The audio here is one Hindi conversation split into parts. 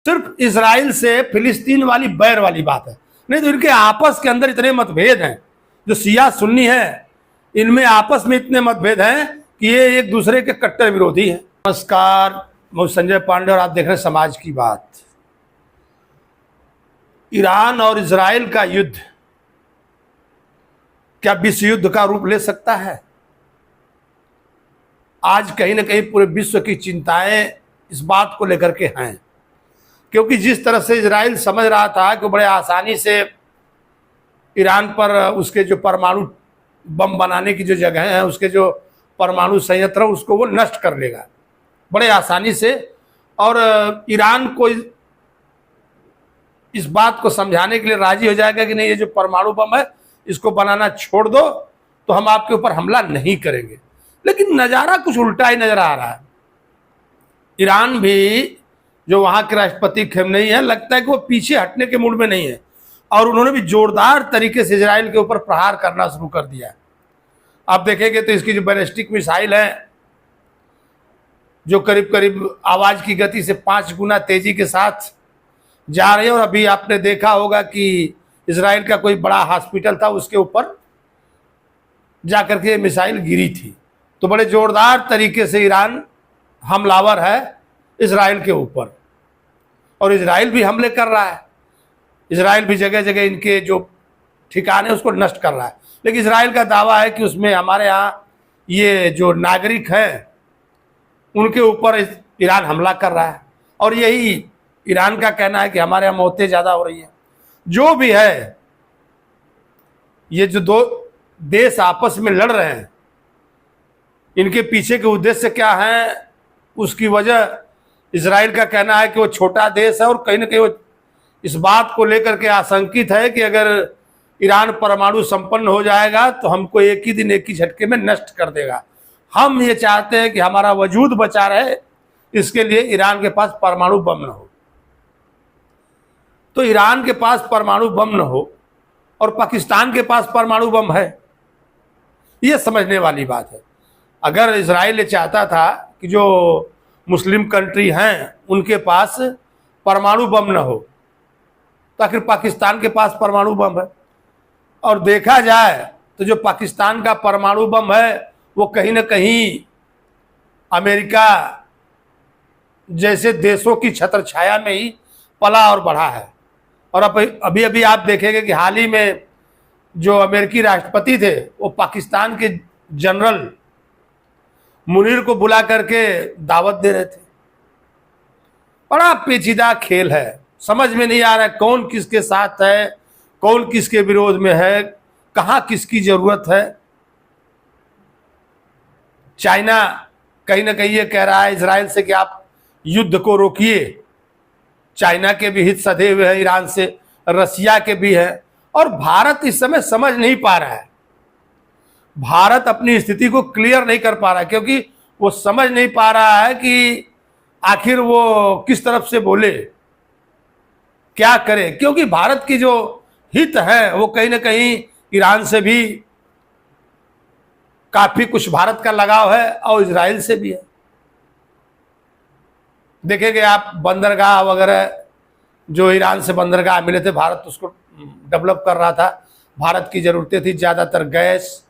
सिर्फ इजराइल से फिलिस्तीन वाली बैर वाली बात है, नहीं तो इनके आपस के अंदर इतने मतभेद हैं। जो शिया सुन्नी है, इनमें आपस में इतने मतभेद हैं कि ये एक दूसरे के कट्टर विरोधी हैं। नमस्कार, मैं संजय पांडे और आप देख रहे हैं समाज की बात। ईरान और इजराइल का युद्ध क्या विश्व युद्ध का रूप ले सकता है? आज कहीं ना कहीं पूरे विश्व की चिंताएं इस बात को लेकर के हैं, क्योंकि जिस तरह से इजराइल समझ रहा था कि बड़े आसानी से ईरान पर उसके जो परमाणु बम बनाने की जो जगह है, उसके जो परमाणु संयंत्र उसको वो नष्ट कर लेगा बड़े आसानी से, और ईरान को इस बात को समझाने के लिए राजी हो जाएगा कि नहीं, ये जो परमाणु बम है इसको बनाना छोड़ दो तो हम आपके ऊपर हमला नहीं करेंगे। लेकिन नज़ारा कुछ उल्टा ही नजर आ रहा है। ईरान भी, जो वहाँ के राष्ट्रपति खमेनी है, लगता है कि वो पीछे हटने के मूड में नहीं है, और उन्होंने भी जोरदार तरीके से इजराइल के ऊपर प्रहार करना शुरू कर दिया है। आप देखेंगे तो इसकी जो बैलिस्टिक मिसाइल है, जो करीब करीब आवाज़ की गति से 5 गुना तेजी के साथ जा रही है, और अभी आपने देखा होगा कि इजराइल का कोई बड़ा हॉस्पिटल था, उसके ऊपर जाकर के मिसाइल गिरी थी। तो बड़े जोरदार तरीके से ईरान हमलावर है इजराइल के ऊपर, और इजराइल भी हमले कर रहा है। इजराइल भी जगह जगह इनके जो ठिकाने उसको नष्ट कर रहा है। लेकिन इजराइल का दावा है कि उसमें हमारे यहाँ ये जो नागरिक हैं उनके ऊपर ईरान हमला कर रहा है, और यही ईरान का कहना है कि हमारे यहाँ मौतें ज़्यादा हो रही हैं। जो भी है, ये जो दो देश आपस में लड़ रहे हैं, इनके पीछे के उद्देश्य क्या है, उसकी वजह इजराइल का कहना है कि वो छोटा देश है, और कहीं ना कहीं वो इस बात को लेकर के आशंकित है कि अगर ईरान परमाणु संपन्न हो जाएगा तो हमको एक ही दिन एक ही झटके में नष्ट कर देगा। हम ये चाहते हैं कि हमारा वजूद बचा रहे, इसके लिए ईरान के पास परमाणु बम न हो। तो ईरान के पास परमाणु बम न हो और पाकिस्तान के पास परमाणु बम है, ये समझने वाली बात है। अगर इजराइल चाहता था कि जो मुस्लिम कंट्री हैं उनके पास परमाणु बम न हो, तो आखिर पाकिस्तान के पास परमाणु बम है। और देखा जाए तो जो पाकिस्तान का परमाणु बम है वो कहीं ना कहीं अमेरिका जैसे देशों की छत्रछाया में ही पला और बढ़ा है। और अभी अभी आप देखेंगे कि हाल ही में जो अमेरिकी राष्ट्रपति थे वो पाकिस्तान के जनरल मुनीर को बुला करके दावत दे रहे थे। बड़ा पेचीदा खेल है, समझ में नहीं आ रहा है कौन किसके साथ है, कौन किसके विरोध में है, कहाँ किसकी जरूरत है। चाइना कहीं ना कहीं ये कह रहा है इजराइल से कि आप युद्ध को रोकिए। चाइना के भी हित सधे हुए हैं ईरान से, रसिया के भी हैं, और भारत इस समय समझ नहीं पा रहा है। भारत अपनी स्थिति को क्लियर नहीं कर पा रहा है, क्योंकि वो समझ नहीं पा रहा है कि आखिर वो किस तरफ से बोले, क्या करे। क्योंकि भारत की जो हित है वो कहीं ना कहीं ईरान से भी काफी कुछ भारत का लगाव है, और इजराइल से भी है। देखेंगे आप बंदरगाह वगैरह, जो ईरान से बंदरगाह मिले थे, भारत उसको डेवलप कर रहा था। भारत की ज़रूरतें थी, ज़्यादातर गैस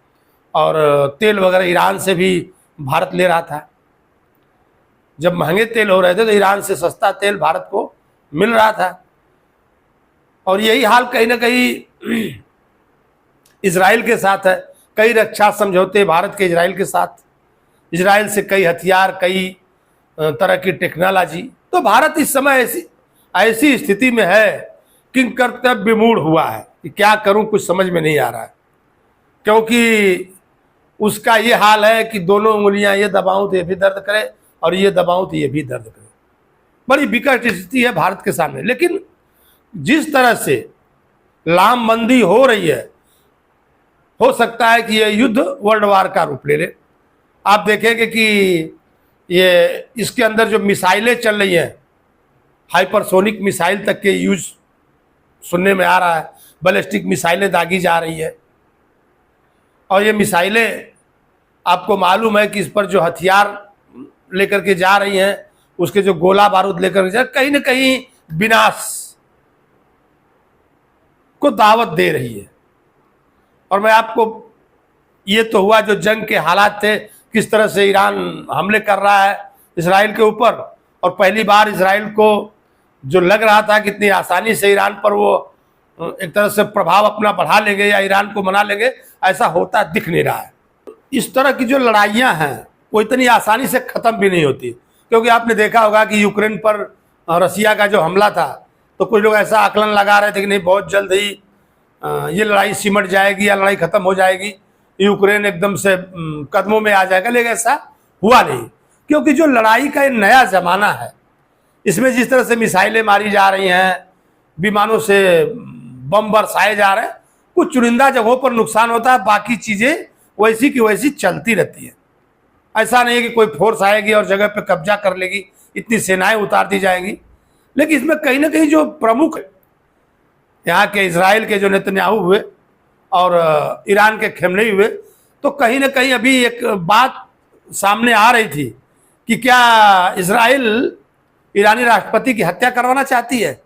और तेल वगैरह ईरान से भी भारत ले रहा था। जब महंगे तेल हो रहे थे तो ईरान से सस्ता तेल भारत को मिल रहा था। और यही हाल कहीं ना कहीं इजराइल के साथ है। कई रक्षा समझौते भारत के इजराइल के साथ, इजराइल से कई हथियार, कई तरह की टेक्नोलॉजी। तो भारत इस समय ऐसी स्थिति में है कि कर्तव्य विमूढ़ हुआ है कि क्या करूं, कुछ समझ में नहीं आ रहा है। क्योंकि उसका ये हाल है कि दोनों उंगलियां ये दबाऊं तो ये भी दर्द करे, और ये दबाऊं तो ये भी दर्द करे। बड़ी विकट स्थिति है भारत के सामने। लेकिन जिस तरह से लामबंदी हो रही है, हो सकता है कि यह युद्ध वर्ल्ड वार का रूप ले ले। आप देखेंगे कि ये इसके अंदर जो मिसाइलें चल रही हैं, हाइपरसोनिक मिसाइल तक के यूज सुनने में आ रहा है। बैलिस्टिक मिसाइलें दागी जा रही है, और ये मिसाइलें आपको मालूम है कि इस पर जो हथियार लेकर के जा रही हैं, उसके जो गोला बारूद लेकर के जा, कहीं ना कहीं विनाश को दावत दे रही है। और मैं आपको, ये तो हुआ जो जंग के हालात थे, किस तरह से ईरान हमले कर रहा है इजराइल के ऊपर, और पहली बार इजराइल को जो लग रहा था कि इतनी आसानी से ईरान पर वो एक तरह से प्रभाव अपना बढ़ा लेंगे या ईरान को मना लेंगे, ऐसा होता दिख नहीं रहा है। इस तरह की जो लड़ाइयाँ हैं वो इतनी आसानी से ख़त्म भी नहीं होती, क्योंकि आपने देखा होगा कि यूक्रेन पर रसिया का जो हमला था, तो कुछ लोग ऐसा आकलन लगा रहे थे कि नहीं बहुत जल्द ही ये लड़ाई सिमट जाएगी या लड़ाई ख़त्म हो जाएगी, यूक्रेन एकदम से कदमों में आ जाएगा, लेकिन ऐसा हुआ नहीं। क्योंकि जो लड़ाई का ये नया ज़माना है, इसमें जिस तरह से मिसाइलें मारी जा रही हैं, विमानों से बम बरसाए जा रहे हैं, कुछ चुनिंदा जगहों पर नुकसान होता है, बाकी चीज़ें वैसी की वैसी चलती रहती है। ऐसा नहीं है कि कोई फोर्स आएगी और जगह पे कब्जा कर लेगी, इतनी सेनाएं उतार दी जाएंगी। लेकिन इसमें कहीं ना कहीं जो प्रमुख यहाँ के इजराइल के जो नेतन्याहू हुए और ईरान के खेमनेई हुए, तो कहीं ना कहीं अभी एक बात सामने आ रही थी कि क्या इजराइल ईरानी राष्ट्रपति की हत्या करवाना चाहती है।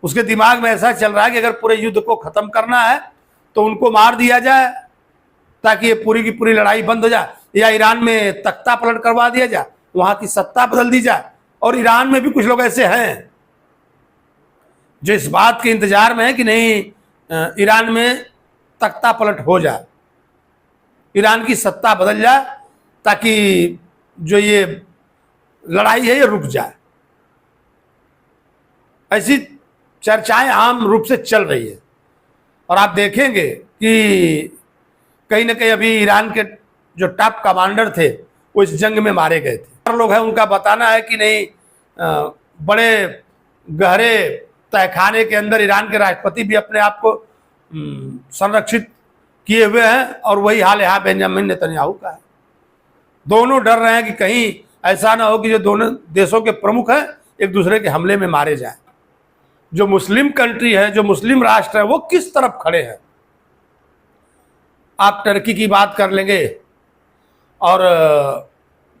उसके दिमाग में ऐसा चल रहा है कि अगर पूरे युद्ध को ख़त्म करना है तो उनको मार दिया जाए ताकि ये पूरी की पूरी लड़ाई बंद हो जाए, या ईरान में तख्ता पलट करवा दिया जाए, वहाँ की सत्ता बदल दी जाए। और ईरान में भी कुछ लोग ऐसे हैं जो इस बात के इंतजार में है कि नहीं ईरान में तख्ता पलट हो जाए, ईरान की सत्ता बदल जाए, ताकि जो ये लड़ाई है ये रुक जाए। ऐसी चर्चाएं आम रूप से चल रही है। और आप देखेंगे कि कहीं ना कहीं अभी ईरान के जो टॉप कमांडर थे वो इस जंग में मारे गए थे। लोग हैं उनका बताना है कि नहीं बड़े गहरे तहखाने के अंदर ईरान के राष्ट्रपति भी अपने आप को संरक्षित किए हुए हैं, और वही हाल यहाँ बेंजामिन नेतन्याहू का है। दोनों डर रहे हैं कि कहीं ऐसा ना हो कि जो दोनों देशों के प्रमुख हैं एक दूसरे के हमले में मारे जाएं। जो मुस्लिम कंट्री है, जो मुस्लिम राष्ट्र है, वो किस तरफ खड़े हैं। आप टर्की की बात कर लेंगे और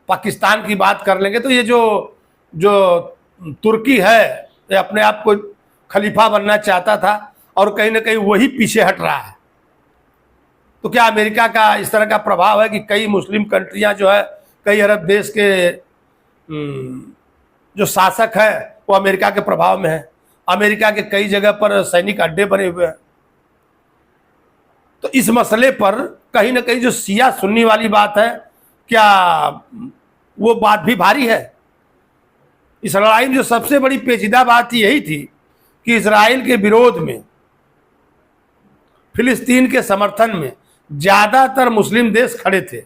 पाकिस्तान की बात कर लेंगे, तो ये जो तुर्की है ये अपने आप को खलीफा बनना चाहता था और कहीं ना कहीं वही पीछे हट रहा है। तो क्या अमेरिका का इस तरह का प्रभाव है कि कई मुस्लिम कंट्रियां जो है, कई अरब देश के जो शासक है वो अमेरिका के प्रभाव में है। अमेरिका के कई जगह पर सैनिक अड्डे बने हुए हैं। तो इस मसले पर कहीं ना कहीं जो शिया सुन्नी वाली बात है, क्या वो बात भी भारी है। इस लड़ाई में जो सबसे बड़ी पेचीदा बात यही थी कि इजराइल के विरोध में, फिलिस्तीन के समर्थन में ज़्यादातर मुस्लिम देश खड़े थे।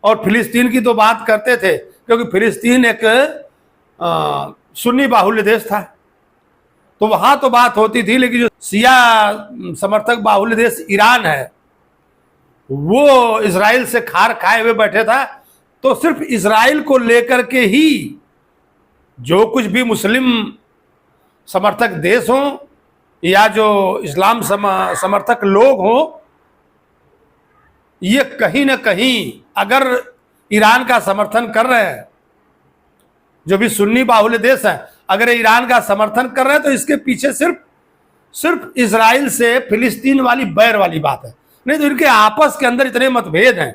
और फिलिस्तीन की तो बात करते थे क्योंकि फिलिस्तीन एक सुन्नी बाहुल्य देश था, तो वहाँ तो बात होती थी। लेकिन जो शिया समर्थक बाहुल्य देश ईरान है, वो इजराइल से खार खाए हुए बैठे था। तो सिर्फ इजराइल को लेकर के ही जो कुछ भी मुस्लिम समर्थक देश हों या जो इस्लाम समर्थक लोग हों, ये कहीं ना कहीं अगर ईरान का समर्थन कर रहे हैं, जो भी सुन्नी बाहुल्य देश हैं, अगर ईरान का समर्थन कर रहे हैं, तो इसके पीछे सिर्फ इजराइल से फिलिस्तीन वाली बैर वाली बात है। नहीं तो इनके आपस के अंदर इतने मतभेद हैं।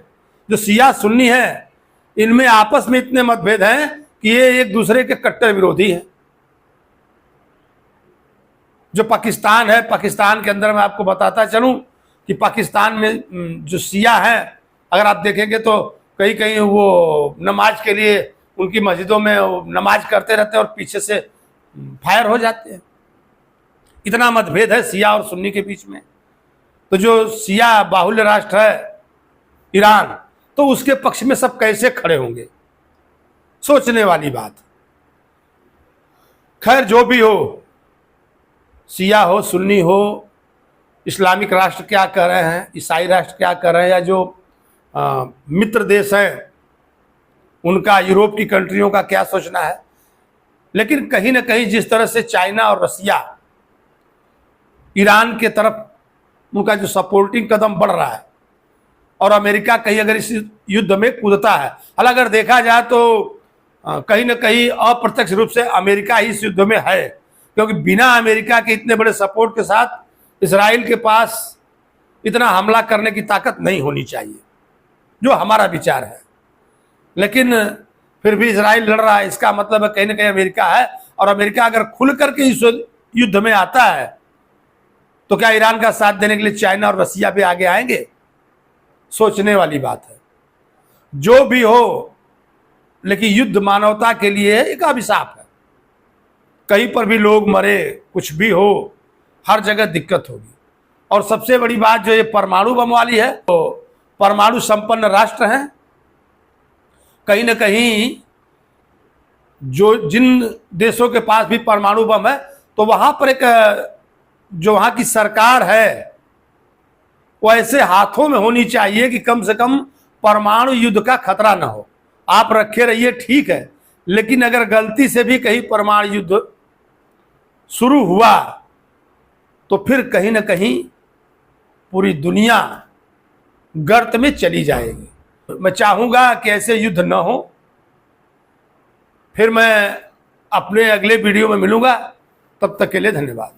जो शिया सुन्नी है, इनमें आपस में इतने मतभेद हैं कि ये एक दूसरे के कट्टर विरोधी हैं। जो पाकिस्तान है, पाकिस्तान के अंदर मैं आपको बताता चलूं कि पाकिस्तान में जो शिया है, अगर आप देखेंगे तो कहीं कहीं वो नमाज के लिए उनकी मस्जिदों में नमाज करते रहते हैं और पीछे से फायर हो जाते हैं। इतना मतभेद है शिया और सुन्नी के बीच में। तो जो शिया बाहुल्य राष्ट्र है ईरान, तो उसके पक्ष में सब कैसे खड़े होंगे, सोचने वाली बात। खैर जो भी हो, शिया हो सुन्नी हो, इस्लामिक राष्ट्र क्या कर रहे हैं, ईसाई राष्ट्र क्या कर रहे हैं, या जो मित्र देश हैं उनका, यूरोप की कंट्रियों का क्या सोचना है। लेकिन कहीं ना कहीं जिस तरह से चाइना और रसिया ईरान के तरफ उनका जो सपोर्टिंग कदम बढ़ रहा है, और अमेरिका कहीं अगर इस युद्ध में कूदता है, हालांकि अगर देखा जाए तो कहीं ना कहीं अप्रत्यक्ष रूप से अमेरिका ही इस युद्ध में है, क्योंकि बिना अमेरिका के इतने बड़े सपोर्ट के साथ इजराइल के पास इतना हमला करने की ताकत नहीं होनी चाहिए, जो हमारा विचार है। लेकिन फिर भी इजराइल लड़ रहा है, इसका मतलब है कहीं ना कहीं अमेरिका है। और अमेरिका अगर खुल करके इस युद्ध में आता है तो क्या ईरान का साथ देने के लिए चाइना और रसिया भी आगे आएंगे? सोचने वाली बात है। जो भी हो, लेकिन युद्ध मानवता के लिए एक अभिशाप है। कहीं पर भी लोग मरे, कुछ भी हो, हर जगह दिक्कत होगी। और सबसे बड़ी बात जो ये परमाणु बम वाली है, तो परमाणु संपन्न राष्ट्र हैं। कहीं ना कहीं जो जिन देशों के पास भी परमाणु बम है, तो वहां पर एक जो वहां की सरकार है वो ऐसे हाथों में होनी चाहिए कि कम से कम परमाणु युद्ध का खतरा ना हो। आप रखे रहिए, ठीक है, लेकिन अगर गलती से भी कहीं परमाणु युद्ध शुरू हुआ तो फिर कहीं ना कहीं पूरी दुनिया गर्त में चली जाएगी। मैं चाहूंगा कि ऐसे युद्ध न हो। फिर मैं अपने अगले वीडियो में मिलूंगा, तब तक के लिए धन्यवाद।